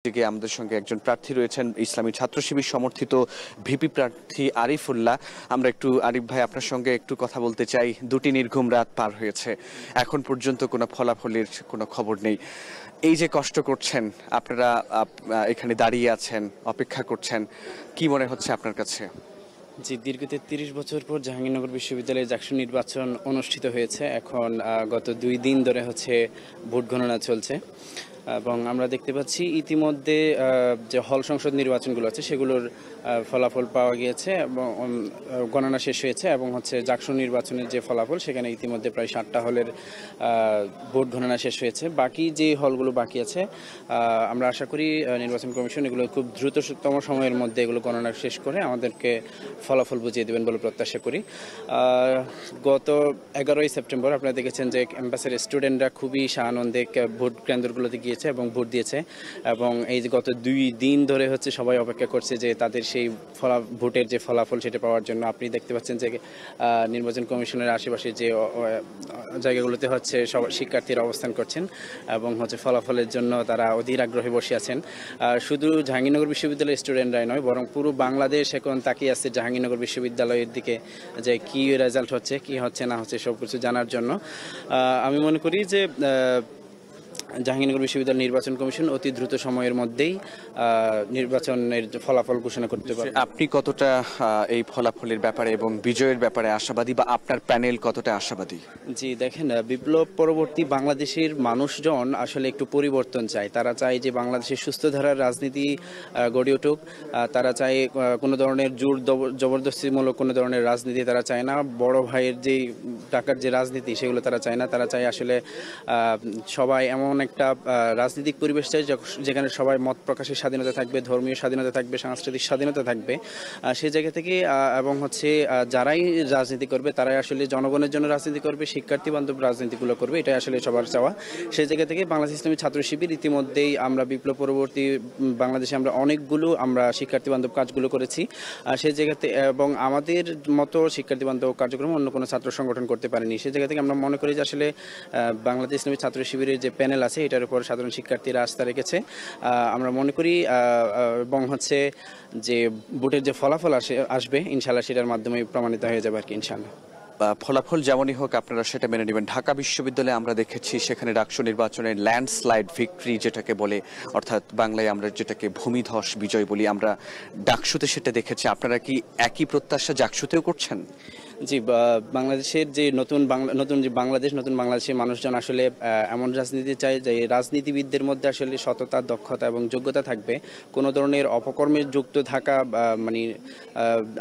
দিকে আমাদের সঙ্গে একজন প্রার্থী রয়েছেন ইসলামী ছাত্র শিবির সমর্থিত ভিপি প্রার্থী আরিফুল্লাহ। আমরা একটু আরিফ ভাই আপনার সঙ্গে একটু কথা বলতে চাই। দুটি নির্ঘুম রাত পার হয়েছে, এখন পর্যন্ত কোনো ফলাফলের কোনো খবর নেই। এই যে কষ্ট করছেন আপনারা, এখানে দাঁড়িয়ে আছেন, অপেক্ষা করছেন, কি মনে হচ্ছে আপনার কাছে? জি, দীর্ঘ ৩৩ বছর পর জাহাঙ্গীরনগর বিশ্ববিদ্যালয়ে জাকসু নির্বাচন অনুষ্ঠিত হয়েছে। এখন গত 2 দিন ধরে ভোট গণনা চলছে এবং আমরা দেখতে পাচ্ছি ইতিমধ্যে যে হল সংসদ নির্বাচনগুলো আছে সেগুলোর ফলাফল পাওয়া গিয়েছে এবং গণনা শেষ হয়েছে এবং জাকসু নির্বাচনের যে ফলাফল সেখানে ইতিমধ্যে প্রায় 7টা হলের ভোট গণনা শেষ হয়েছে। বাকি যে হলগুলো বাকি আছে আমরা আশা করি নির্বাচন কমিশন এগুলো খুব দ্রুততম সময়ের মধ্যে এগুলো গণনা শেষ করে আমাদেরকে ফলাফল বুঝিয়ে দেবেন বলে প্রত্যাশা করি। গত 11ই সেপ্টেম্বর আপনারা দেখেছেন যে ক্যাম্পাসের স্টুডেন্টরা খুবই সানন্দে ভোট কেন্দ্রগুলোতে গিয়েছে এবং ভোট দিয়েছে এবং এই যে গত 2 দিন ধরে সবাই অপেক্ষা করছে যে তাদের সেই ভোটের যে ফলাফল সেটা পাওয়ার জন্য। আপনি দেখতে পাচ্ছেন যে নির্বাচন কমিশনের আশেপাশে যে জায়গাগুলোতে সব শিক্ষার্থীরা অবস্থান করছেন এবং ফলাফলের জন্য তারা অধীর আগ্রহে বসে আছেন। শুধু জাহাঙ্গীরনগর বিশ্ববিদ্যালয়ের স্টুডেন্টরাই নয়, বরং পুরো বাংলাদেশ এখন তাকিয়ে আছে জাহাঙ্গীরনগর বিশ্ববিদ্যালয়ের দিকে যে কি রেজাল্ট হচ্ছে, কি হচ্ছে না হচ্ছে সব কিছু জানার জন্য। আমি মনে করি যে জাহাঙ্গীরনগর বিশ্ববিদ্যালয় নির্বাচন কমিশন অতি দ্রুত সময়ের মধ্যেই নির্বাচনের ফলাফল ঘোষণা করতে পারে। আপনি কতটা এই ফলাফলের ব্যাপারে এবং বিজয়ের ব্যাপারে আশাবাদী, বা আপনার প্যানেল কতটা আশাবাদী? জি দেখেন, বিপ্লব পরবর্তী বাংলাদেশের মানুষজন আসলে একটু পরিবর্তন চায়। তারা চায় যে বাংলাদেশের সুস্থ ধারার রাজনীতি গড়ে উঠুক। তারা চায় কোনো ধরনের জোর জবরদস্তিমূলক কোনো ধরনের রাজনীতি তারা চায় না। বড় ভাইয়ের যে টাকার যে রাজনীতি সেগুলো তারা চায় না। তারা চায় আসলে সবাই এমন একটা রাজনৈতিক পরিবেশ চাই যেখানে সবাই মত প্রকাশের স্বাধীনতা থাকবে, ধর্মীয় স্বাধীনতা থাকবে, সাংস্কৃতিক স্বাধীনতা থাকবে। সেই জায়গা থেকে এবং যারাই রাজনীতি করবে তারাই আসলে জনগণের জন্য রাজনীতি করবে, শিক্ষার্থী বান্ধব রাজনীতিগুলো করবে, এটাই আসলে সবার চাওয়া। সেই জায়গা থেকে বাংলাদেশ ইসলামী ছাত্র শিবির ইতিমধ্যেই আমরা বিপ্লব পরবর্তী বাংলাদেশে অনেকগুলো শিক্ষার্থী বান্ধব কাজগুলো করেছি সেই জায়গাতে, এবং আমাদের মতো শিক্ষার্থী বান্ধব কার্যক্রম অন্য কোনো ছাত্র সংগঠন করতে পারেনি। সেই জায়গা থেকে আমরা মনে করি যে আসলে বাংলাদেশ ইসলামী ছাত্র শিবিরের যে প্যানেল আছে এটার উপর সাধারণ শিক্ষার্থীরা আস্থা রেখেছে। আমরা মনে করি এবং যে ভোটের যে ফলাফল আসবে ইনশাল্লাহ সেটার মাধ্যমে প্রমাণিত হয়ে যাবে আর কি ইনশাল্লাহ। ফলাফল যেমনই হোক আপনারা সেটা মেনে নেবেন। ঢাকা বিশ্ববিদ্যালয়ে আমরা দেখেছি সেখানে ডাকসু নির্বাচনের ল্যান্ডস্লাইড ভিক্টরি যেটাকে বলে, অর্থাৎ বাংলায় আমরা যেটাকে ভূমিধস বিজয় বলি, আমরা ডাকসুতে সেটা দেখেছি। আপনারা কি একই প্রত্যাশা জাকসুতেও করছেন? জি, বাংলাদেশের যে নতুন বাংলাদেশের মানুষজন আসলে এমন রাজনীতি চায় যে রাজনীতিবিদদের মধ্যে আসলে সততা, দক্ষতা এবং যোগ্যতা থাকবে। কোনো ধরনের অপকর্মে যুক্ত থাকা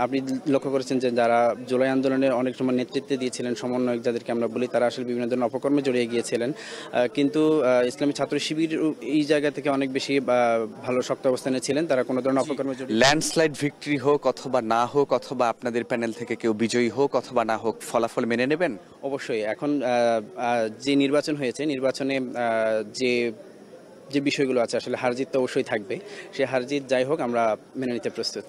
আপনি লক্ষ্য করেছেন যে যারা জুলাই আন্দোলনের অনেক সময় নেতৃত্বে দিয়েছিলেন, সমন্বয়ক যাদেরকে আমরা বলি, তারা আসলে বিভিন্ন ধরনের অপকর্মে জড়িয়ে গিয়েছিলেন। কিন্তু ইসলামী ছাত্র শিবির এই জায়গা থেকে অনেক বেশি ভালো শক্ত অবস্থানে ছিলেন। তারা কোনো ধরনের অপকর্মে ল্যান্ডস্লাইড ভিক্টরি হোক অথবা না হোক, অথবা আপনাদের প্যানেল থেকে কেউ বিজয়ী হোক অথবা না হোক, ফলাফল মেনে নেবেন? অবশ্যই। এখন যে নির্বাচন হয়েছে, নির্বাচনে যে বিষয়গুলো আছে আসলে হারজিত তো অবশ্যই থাকবে। সে হারজিত যাই হোক আমরা মেনে নিতে প্রস্তুত।